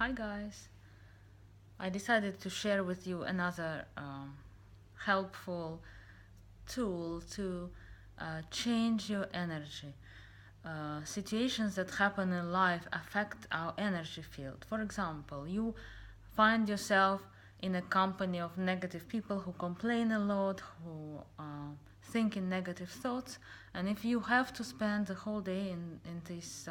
Hi guys! I decided to share with you another helpful tool to change your energy. Situations that happen in life affect our energy field. For example, you find yourself in a company of negative people who complain a lot, who think in negative thoughts, and if you have to spend the whole day in this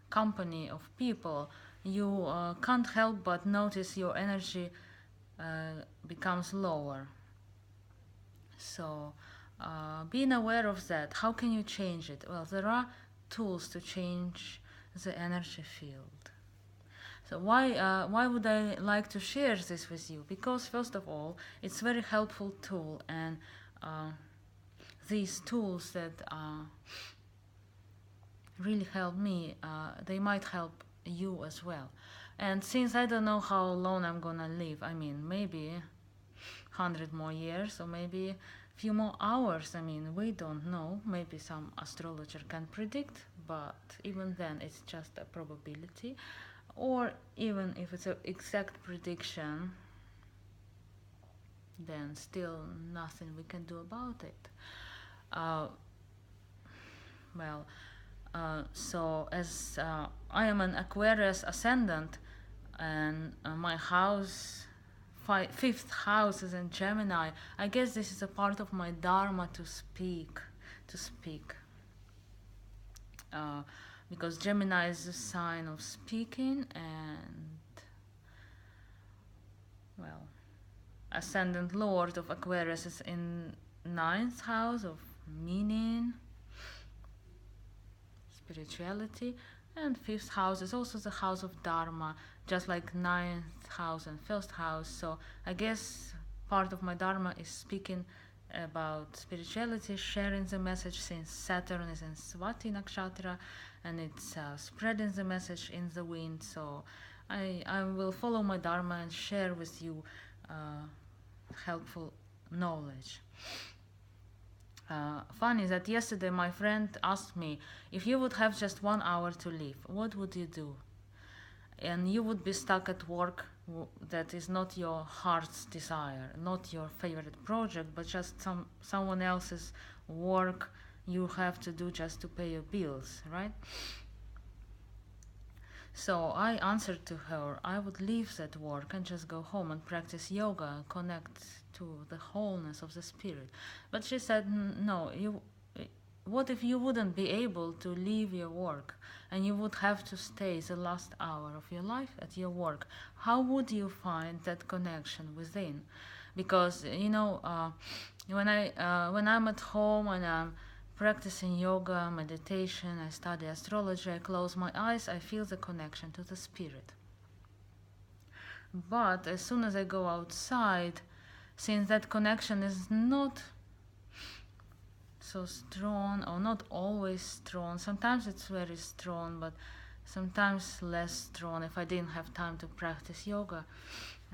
company of people, you can't help but notice your energy becomes lower. So, being aware of that, how can you change it? Well, there are tools to change the energy field. So why would I like to share this with you? Because first of all, it's a very helpful tool, and these tools that really help me, they might help you as well. And since I don't know how long I'm gonna live, I mean, maybe 100 more years or maybe a few more hours, I mean, we don't know. Maybe some astrologer can predict, but even then it's just a probability. Or even if it's an exact prediction, then still nothing we can do about it. Uh, well, so as I am an Aquarius ascendant, and my fifth house is in Gemini, I guess this is a part of my dharma to speak. Uh, because Gemini is a sign of speaking, and well, ascendant lord of Aquarius is in ninth house of meaning, spirituality, and fifth house is also the house of dharma, just like ninth house and first house. So I guess part of my dharma is speaking about spirituality, sharing the message, since Saturn is in Swati nakshatra and it's spreading the message in the wind. So I will follow my dharma and share with you helpful knowledge. Funny that yesterday my friend asked me, if you would have just 1 hour to live, what would you do? And you would be stuck at work that is not your heart's desire, not your favorite project, but just someone else's work you have to do just to pay your bills, right? So I answered to her, I would leave that work and just go home and practice yoga and connect to the wholeness of the spirit. But she said, no, what if you wouldn't be able to leave your work and you would have to stay the last hour of your life at your work? How would you find that connection within? Because when I'm at home and I'm practicing yoga, meditation, I study astrology, I close my eyes, I feel the connection to the spirit. But as soon as I go outside, since that connection is not so strong, or not always strong, sometimes it's very strong, but sometimes less strong. If I didn't have time to practice yoga,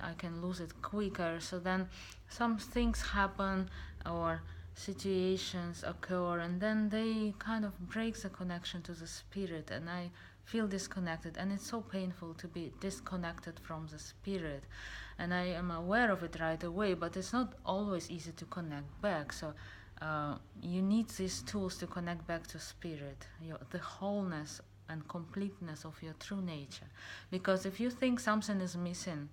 I can lose it quicker. So then some things happen or situations occur, and then they kind of break the connection to the spirit, and I feel disconnected, and it's so painful to be disconnected from the spirit, and I am aware of it right away, but it's not always easy to connect back. So you need these tools to connect back to spirit, the wholeness and completeness of your true nature. Because if you think something is missing,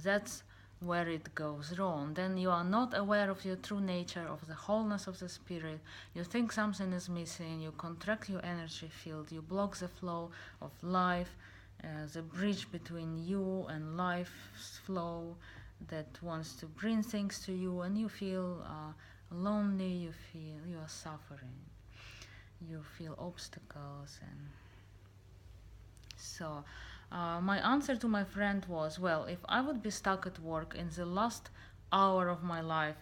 that's where it goes wrong. Then you are not aware of your true nature, of the wholeness of the spirit. You think something is missing, you contract your energy field, you block the flow of life, the bridge between you and life's flow that wants to bring things to you, and you feel lonely, you feel you are suffering, you feel obstacles. And so my answer to my friend was, well, if I would be stuck at work in the last hour of my life,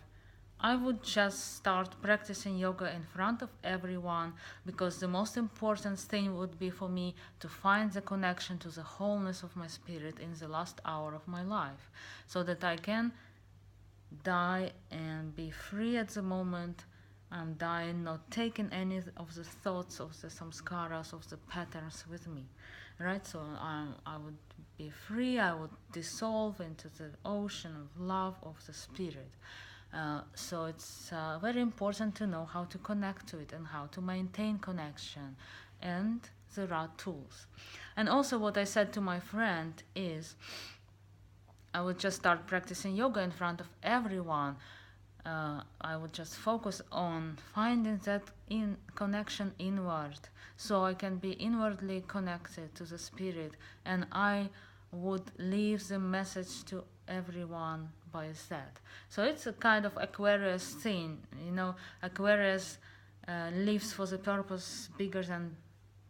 I would just start practicing yoga in front of everyone, because the most important thing would be for me to find the connection to the wholeness of my spirit in the last hour of my life, so that I can die and be free at the moment I'm dying, not taking any of the thoughts, of the samskaras, of the patterns with me, right? So I would be free, I would dissolve into the ocean of love of the spirit. So it's very important to know how to connect to it and how to maintain connection, and there are tools. And also what I said to my friend is, I would just start practicing yoga in front of everyone. I would just focus on finding that in connection inward, so I can be inwardly connected to the spirit, and I would leave the message to everyone by that. So it's a kind of Aquarius thing, Aquarius lives for the purpose bigger than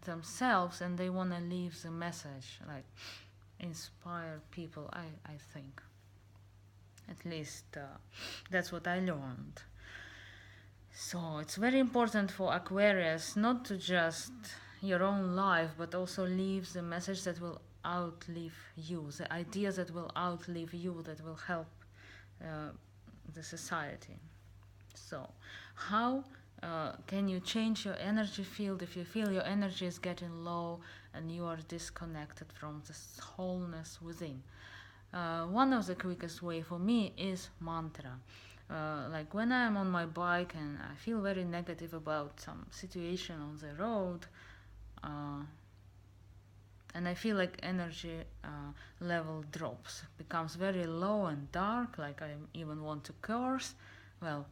themselves, and they want to leave the message, like inspire people, I think. At least that's what I learned. So it's very important for Aquarius not to just your own life, but also leave the message that will outlive you, the ideas that will outlive you, that will help the society. So, how can you change your energy field if you feel your energy is getting low and you are disconnected from this wholeness within? One of the quickest way for me is mantra. Like when I'm on my bike and I feel very negative about some situation on the road, uh, and I feel like energy level drops, becomes very low and dark, like I even want to curse. Well,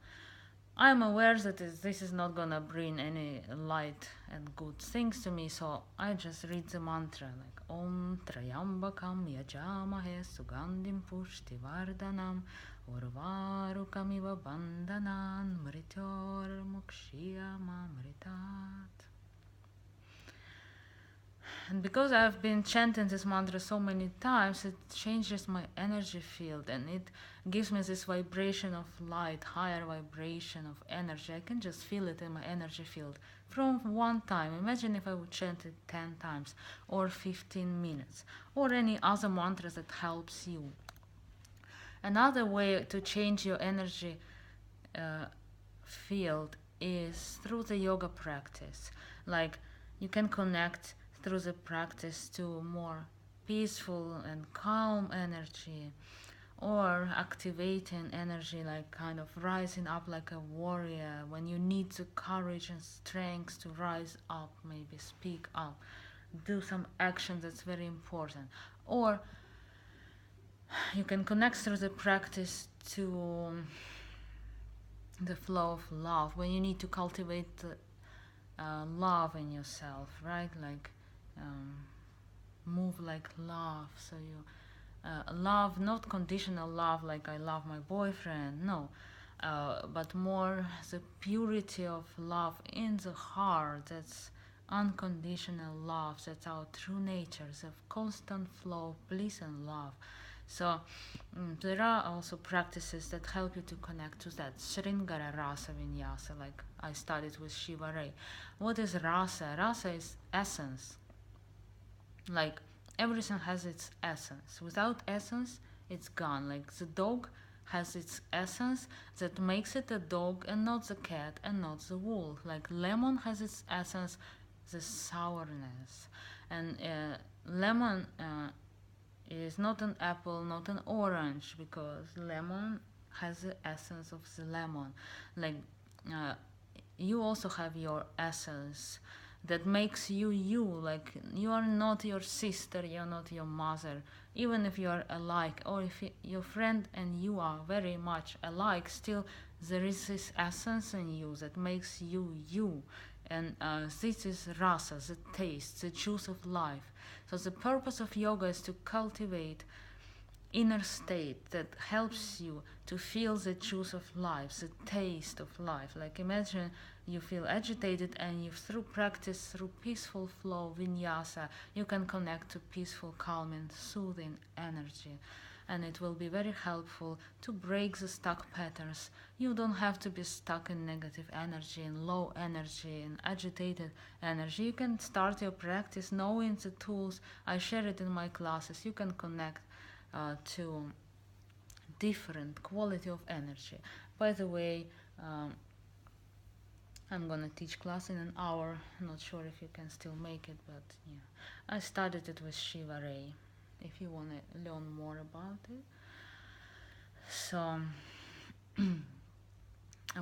I'm aware that this is not gonna bring any light and good things to me, so I just read the mantra like Om Trayambakam Yajamahe Sugandhim Pushtivardhanam Urvarukamiva Bandhanan Mritor Mukshiyamamritat. And because I've been chanting this mantra so many times, it changes my energy field, and it gives me this vibration of light, higher vibration of energy. I can just feel it in my energy field from one time. Imagine if I would chant it 10 times or 15 minutes or any other mantra that helps you. Another way to change your energy field is through the yoga practice. Like you can connect through the practice to more peaceful and calm energy, or activating energy, like kind of rising up like a warrior when you need the courage and strength to rise up, maybe speak up, do some action that's very important. Or you can connect through the practice to the flow of love when you need to cultivate the love in yourself, right? Like move like love. So you love, not conditional love like I love my boyfriend, no, but more the purity of love in the heart. That's unconditional love, that's our true nature, the constant flow of bliss and love. So there are also practices that help you to connect to that Sringara Rasa Vinyasa, like I studied with Shiva Ray. What is rasa? Rasa is essence. Like everything has its essence. Without essence, it's gone. Like the dog has its essence that makes it a dog and not the cat and not the wolf. Like lemon has its essence, the sourness. And lemon is not an apple, not an orange, because lemon has the essence of the lemon. Like you also have your essence that makes you you. Like you are not your sister, you're not your mother, even if you are alike, or if your friend and you are very much alike, still there is this essence in you that makes you you. And this is rasa, the taste, the juice of life. So the purpose of yoga is to cultivate inner state that helps you to feel the juice of life, the taste of life. Like imagine you feel agitated, and you, through practice, through peaceful flow, vinyasa, you can connect to peaceful, calming, soothing energy. And it will be very helpful to break the stuck patterns. You don't have to be stuck in negative energy, in low energy, in agitated energy. You can start your practice knowing the tools. I share it in my classes. You can connect to different quality of energy. By the way, I'm gonna teach class in an hour. Not sure if you can still make it, but yeah. I started it with Shiva Ray, if you wanna learn more about it. So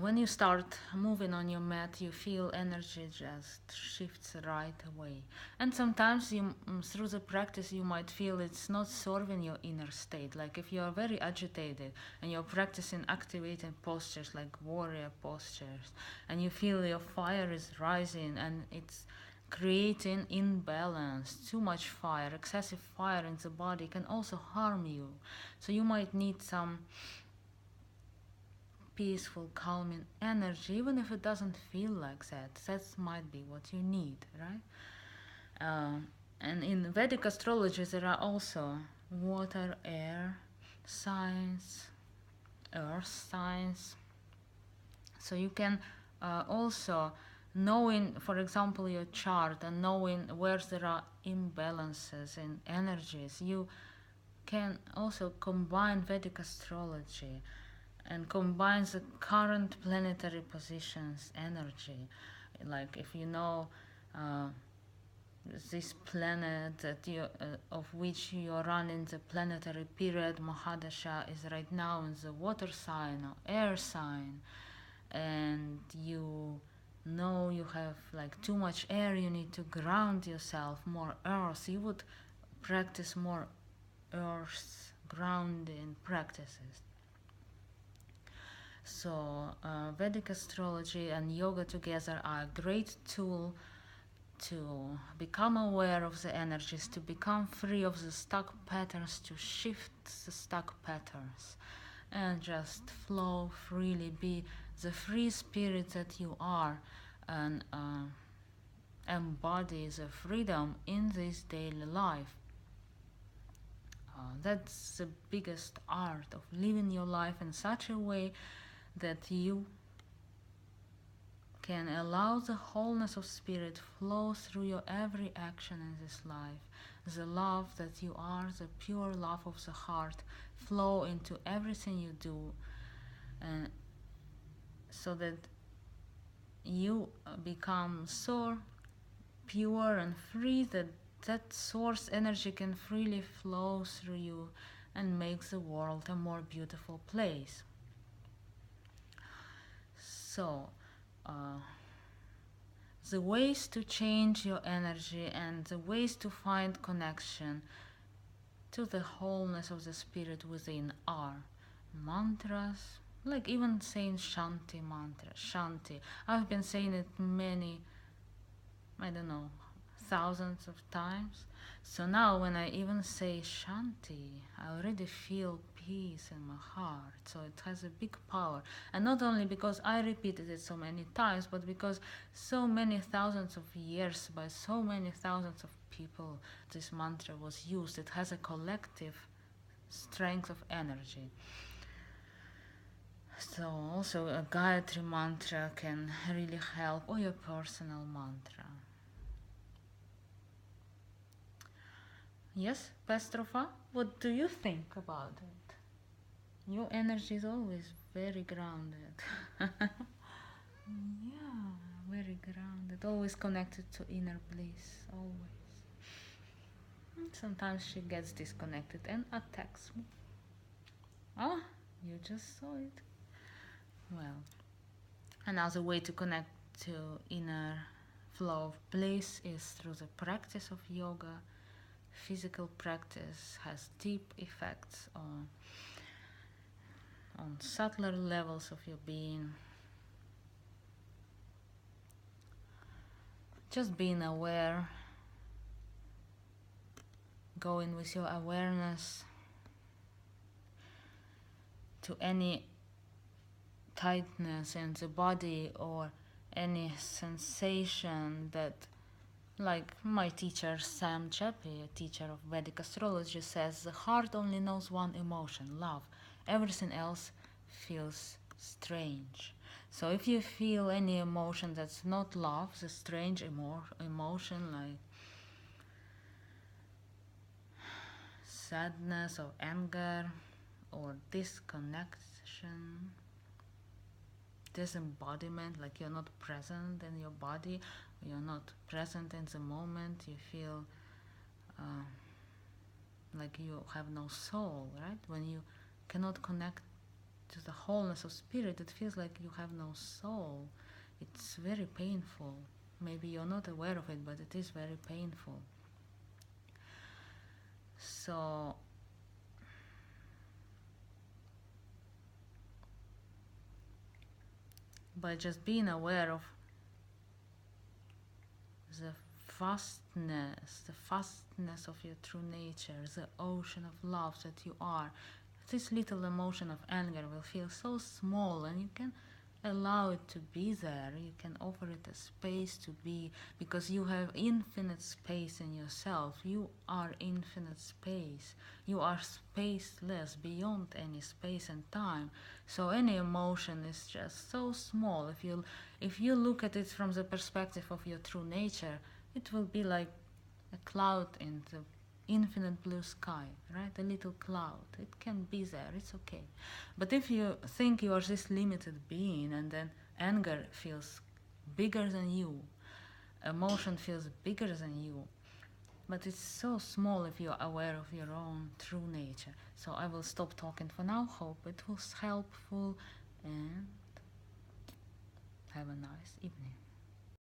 when you start moving on your mat, you feel energy just shifts right away. And sometimes through the practice, you might feel it's not serving your inner state. Like if you are very agitated and you're practicing activating postures like warrior postures, and you feel your fire is rising and it's creating imbalance, too much fire, excessive fire in the body can also harm you. So you might need some peaceful, calming energy, even if it doesn't feel like that. That might be what you need, right? And in Vedic astrology, there are also water, air signs, earth signs. So you can also, knowing, for example, your chart and knowing where there are imbalances in energies, you can also combine Vedic astrology and combines the current planetary positions energy. Like if you know this planet that of which you are running the planetary period, Mahadasha is right now in the water sign or air sign, and you know you have like too much air, you need to ground yourself, more earth, you would practice more earth grounding practices. So Vedic astrology and yoga together are a great tool to become aware of the energies, to become free of the stuck patterns, to shift the stuck patterns, and just flow freely, be the free spirit that you are, and embody the freedom in this daily life. That's the biggest art of living your life in such a way that you can allow the wholeness of spirit flow through your every action in this life. The love that you are, the pure love of the heart, flow into everything you do, and so that you become so pure and free that that source energy can freely flow through you and make the world a more beautiful place. So, the ways to change your energy and the ways to find connection to the wholeness of the spirit within are mantras, like even saying Shanti mantra. Shanti. I've been saying it many, I don't know, thousands of times. So now when I even say Shanti, I already feel peace in my heart. So it has a big power. And not only because I repeated it so many times, but because so many thousands of years by so many thousands of people this mantra was used. It has a collective strength of energy. So also a Gayatri mantra can really help, or your personal mantra. Yes, Pestrova, what do you think about it? Your energy is always very grounded. Yeah, very grounded, always connected to inner bliss, always. And sometimes she gets disconnected and attacks me. Oh, you just saw it. Well, another way to connect to inner flow of bliss is through the practice of yoga. Physical practice has deep effects on subtler levels of your being. Just being aware, going with your awareness to any tightness in the body or any sensation that, like my teacher Sam Chappie, a teacher of Vedic astrology, says, the heart only knows one emotion, love. Everything else feels strange. So if you feel any emotion that's not love, the strange emotion like sadness or anger or disconnection, disembodiment, like you're not present in your body, you're not present in the moment, you feel like you have no soul, right? When you cannot connect to the wholeness of spirit, it feels like you have no soul. It's very painful. Maybe you're not aware of it, but it is very painful. So by just being aware of the vastness of your true nature, the ocean of love that you are, this little emotion of anger will feel so small, and you can allow it to be there. You can offer it a space to be, because you have infinite space in yourself. You are infinite space. You are spaceless, beyond any space and time. So any emotion is just so small. If you look at it from the perspective of your true nature, it will be like a cloud in the infinite blue sky, right? A little cloud. It can be there, it's okay. But if you think you are this limited being, and then anger feels bigger than you, emotion feels bigger than you, but it's so small if you're aware of your own true nature. So I will stop talking for now. Hope it was helpful, and have a nice evening.